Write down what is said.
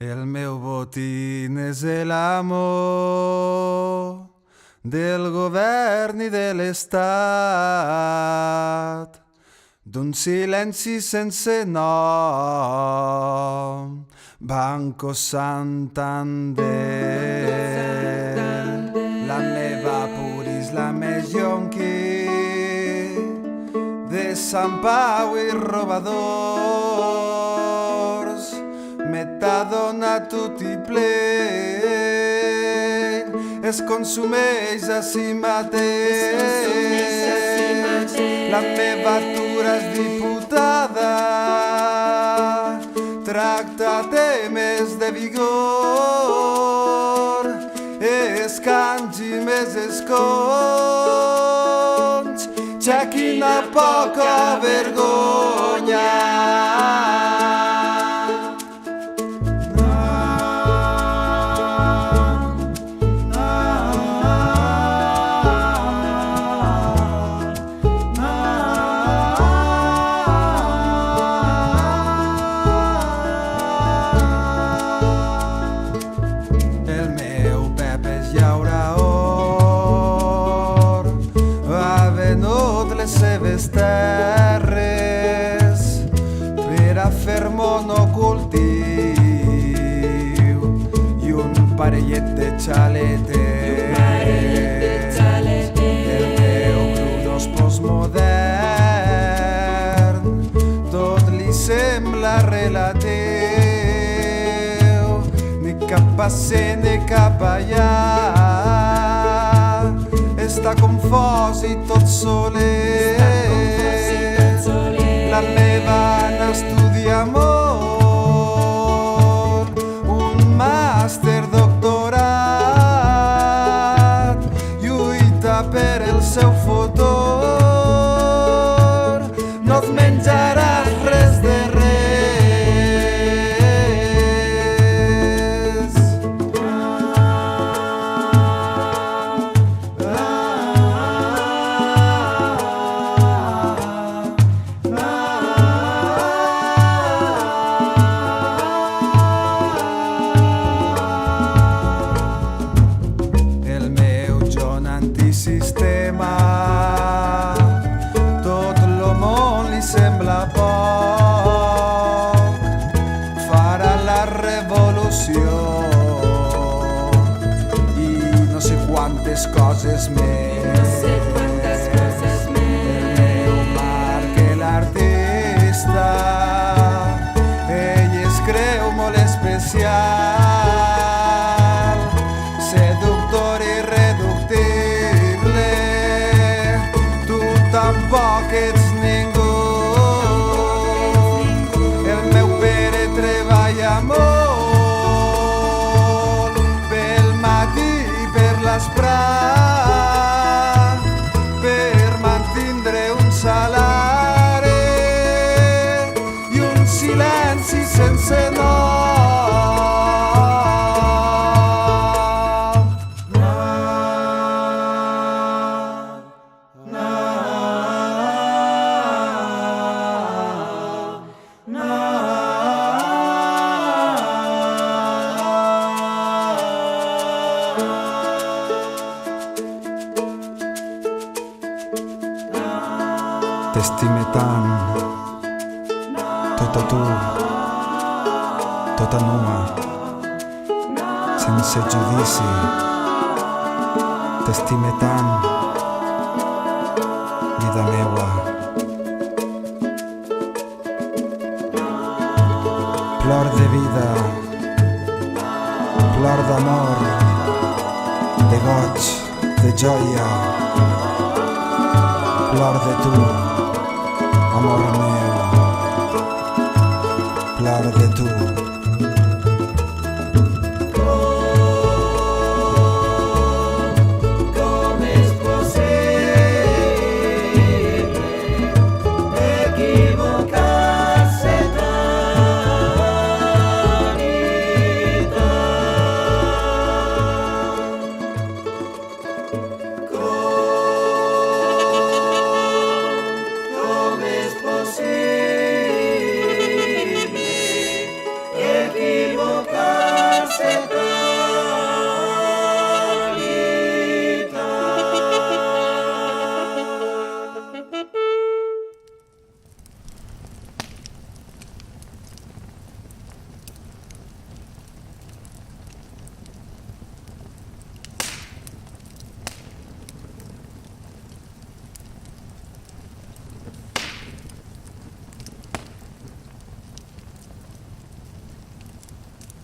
El meu botín és l'amor del govern i de l'Estat, d'un silenci sense nom, Banco Santander. La meva puris, la més yonqui de Sant Pau i robadors, metadona tutti ple, es consumeix a si mateix. La meva tura és diputada, tracta temes de vigor, escangi més escons, ja quina poca vergonya. Les seves terres per a fer monocultiu i un parellet de xaletes. El meu crudos postmodern tot li sembla relatiu, ni cap ací ni cap allà, està confós i tot soler. La meva Anna estudia molt, un màster doctorat, lluita per el seu futur, no et menjaràs res de res. Antisistema, tot lo món li sembla poc, farà la revolució i no sé quantes coses més. El meu Marc, l'artista, ell es creu molt especial, seductor i reductible, tampoc ets ningú. El meu pare treballa molt, pel matí i per l'esprat, per mantindre un salari i un silenci sense nom. T'estime tant, tota tu, tota nua, sense judici. T'estime tant, vida meua. Plor de vida, plor d'amor, de goig, de joia, plor de tu, amor meu, plor de tu.